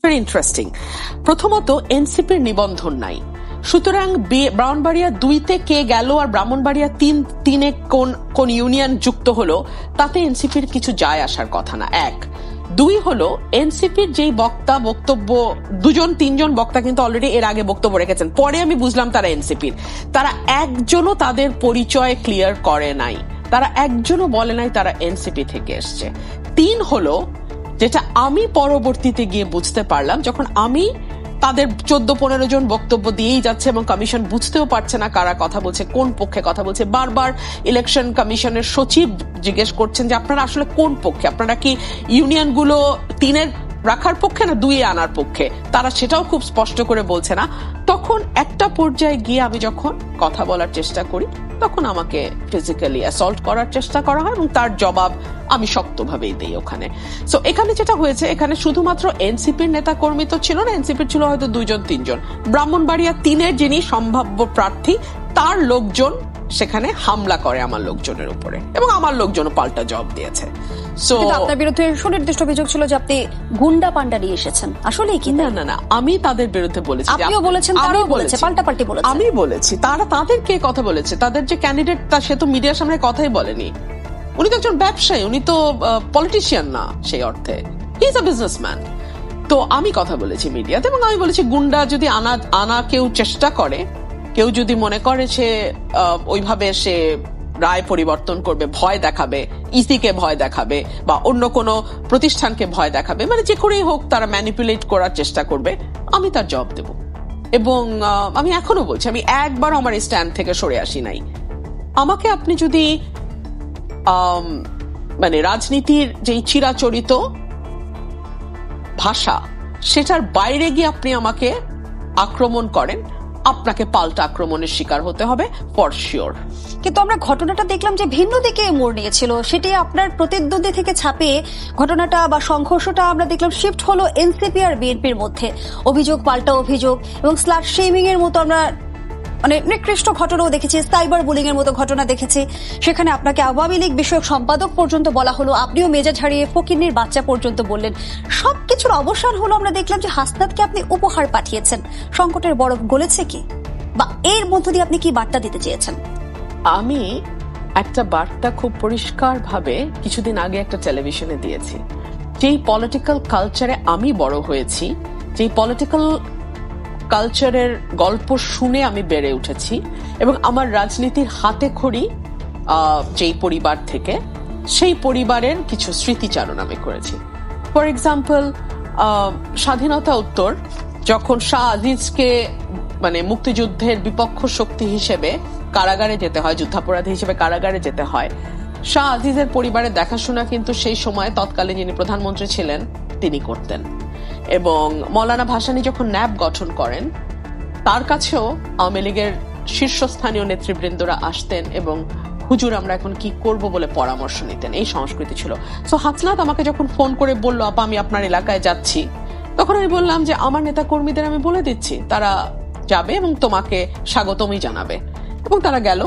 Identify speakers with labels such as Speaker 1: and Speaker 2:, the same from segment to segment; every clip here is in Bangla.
Speaker 1: Very interesting. প্রথমত এনসিপির নিবন্ধন নাই, সুতরাং ব্রাহ্মণবাড়িয়া 2-তে কে গেল আর ব্রাহ্মণবাড়িয়া 3-3 কোন ইউনিয়ন যুক্ত হলো তাতে এনসিপির কিছু যায় আসার কথা না। 1, 2 হলো এনসিপির যেই বক্তব্য 2-3জন বক্তা কিন্তু অলরেডি এর আগে বক্তব্য রেখেছেন, পরে আমি বুঝলাম তারা এনসিপির। তারা একজনও তাদের পরিচয় ক্লিয়ার করে নাই, তারা একজনও বলে নাই তারা এনসিপি থেকে এসছে। 3 হলো যেটা আমি পরবর্তীতে গিয়ে বুঝতে পারলাম, যখন আমি তাদের 14-15 জন বক্তব্য দিয়েই যাচ্ছে এবং কমিশন বুঝতেও পারছে না কারা কথা বলছে, কোন পক্ষে কথা বলছে। বারবার ইলেকশন কমিশনের সচিব জিজ্ঞেস করছেন যে আপনারা আসলে কোন পক্ষে, আপনারা কি ইউনিয়নগুলো 3-এর রাখার পক্ষে না 2-এ আনার পক্ষে, তারা সেটাও খুব স্পষ্ট করে বলছে না। তখন একটা পর্যায়ে গিয়ে আমি যখন কথা বলার চেষ্টা করি তখন আমাকে ফিজিক্যালি অ্যাসল্ট করার চেষ্টা করা হয় এবং তার জবাব আমি শক্তভাবেই দিই ওখানে। সো এখানে যেটা হয়েছে, এখানে শুধুমাত্র এনসিপির নেতা কর্মী তো ছিল না, এনসিপির ছিল হয়তো 2-3 জন। ব্রাহ্মণবাড়িয়া 3-এর যিনি সম্ভাব্য প্রার্থী তার লোকজন সেখানে হামলা করে আমার লোকজনের উপরে এবং আমার লোকজনও পাল্টা জবাব দিয়েছে।
Speaker 2: আপনার বিরুদ্ধে সুনির্দিষ্ট অভিযোগ ছিল যে আপনি গুন্ডা পান্ডা নিয়ে এসেছেন, আসলে কি?
Speaker 1: না, আমি তাদের বিরুদ্ধে বলেছি,
Speaker 2: আপনিও বলেছেন, তারাও বলেছে, পাল্টাপাল্টি বলেছে।
Speaker 1: আমি বলেছি, তাদেরকে কথা বলেছে, তাদের যে ক্যান্ডিডেট সে তো মিডিয়ার সামনে কথাই বলেনি। উনি তো একজন ব্যবসায়ী, উনি তো পলিটিশিয়ান না সেই অর্থে, হি ইজ আ বিজনেসম্যান। তো আমি কথা বলেছি মিডিয়াতে এবং আমি বলেছি গুন্ডা যদি আনা কেউ চেষ্টা করে, কেউ যদি মনে করে সে ওইভাবে সে রায় পরিবর্তন করবে, ভয় দেখাবে, ইসিকে ভয় দেখাবে বা অন্য কোনো প্রতিষ্ঠানকে ভয় দেখাবে, মানে যে করেই হোক তারা ম্যানিপুলেট করার চেষ্টা করবে, আমি তার জবাব দেব। এবং আমি এখনো বলছি, আমি একবার আমার স্ট্যান্ড থেকে সরে আসি নাই। আমাকে আপনি যদি মানে রাজনীতির যেই চিরাচরিত ভাষা সেটার বাইরে গিয়ে আপনি আমাকে আক্রমণ করেন, আপনাকে পাল্টা আক্রমণের শিকার হতে হবে ফর শিওর।
Speaker 2: কিন্তু আমরা ঘটনাটা দেখলাম যে ভিন্ন দিকে মোড় নিয়েছিল, সেটি আপনার প্রতিদ্বন্দ্বী থেকে ছাপিয়ে ঘটনাটা বা সংঘর্ষটা আমরা দেখলাম শিফট হলো এনসিপি আর বিএনপির মধ্যে। অভিযোগ পাল্টা অভিযোগ এবং স্লাট শেমিং এর মতো আমরা মানে নিকৃষ্ট ঘটনাও দেখেছি, সাইবার বুলিং এর মতো ঘটনা দেখেছি। সেখানে আপনাকে আওয়ামী লীগ বিষয়ক সম্পাদক পর্যন্ত বলা হলো, আপনিও মেজাজ হারিয়ে ফকিন্নির বাচ্চা পর্যন্ত বললেন। সবকিছুর অবসান হলো, আমরা দেখলাম যে হাসনাতকে আপনি উপহার পাঠিয়েছেন। সংকটের বরফ গলেছে কি, বা এর মধ্য দিয়ে আপনি কি বার্তা দিতে চেয়েছেন?
Speaker 1: আমি একটা বার্তা খুব পরিষ্কার ভাবে কিছুদিন আগে একটা টেলিভিশনে দিয়েছি। যেই পলিটিক্যাল কালচারে আমি বড় হয়েছি, যেই পলিটিক্যাল কালচারের গল্প শুনে আমি বেড়ে উঠেছি এবং আমার রাজনীতির হাতে খড়ি যেই পরিবার থেকে, সেই পরিবারের কিছু স্মৃতিচারণ আমি করেছি। ফর এক্সাম্পল, স্বাধীনতা উত্তর যখন শাহ আজিজকে মানে মুক্তিযুদ্ধের বিপক্ষ শক্তি হিসেবে কারাগারে যেতে হয়, যুদ্ধাপরাধী হিসেবে কারাগারে যেতে হয়, শাহ আজিজের পরিবারের দেখাশোনা কিন্তু সেই সময় তৎকালীন যিনি প্রধানমন্ত্রী ছিলেন তিনি করতেন। এবং মৌলানা ভাসানী যখন ন্যাব গঠন করেন, তার কাছেও আওয়ামী লীগের শীর্ষস্থানীয় নেতৃবৃন্দরা আসতেন এবং হুজুর আমরা এখন কি করব বলে পরামর্শ নিতেন। এই সংস্কৃতি ছিল। সো হাসনাত আমাকে যখন ফোন করে বলল, আপা আমি আপনার এলাকায় যাচ্ছি, তখন আমি বললাম যে আমার নেতা কর্মীদের আমি বলে দিচ্ছি, তারা যাবে এবং তোমাকে স্বাগতমই জানাবে। এবং তারা গেল।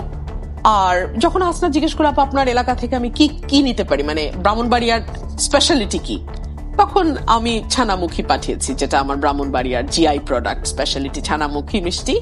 Speaker 1: আর যখন হাসনাত জিজ্ঞেস করলো, আপা আপনার এলাকা থেকে আমি কি নিতে পারি, মানে ব্রাহ্মণবাড়িয়ার স্পেশালিটি কি, তখন আমি ছানামুখী পাঠিয়েছি, যেটা আমার ব্রাহ্মণবাড়িয়ার জিআই প্রোডাক্ট, স্পেশালিটি ছানামুখী মিষ্টি।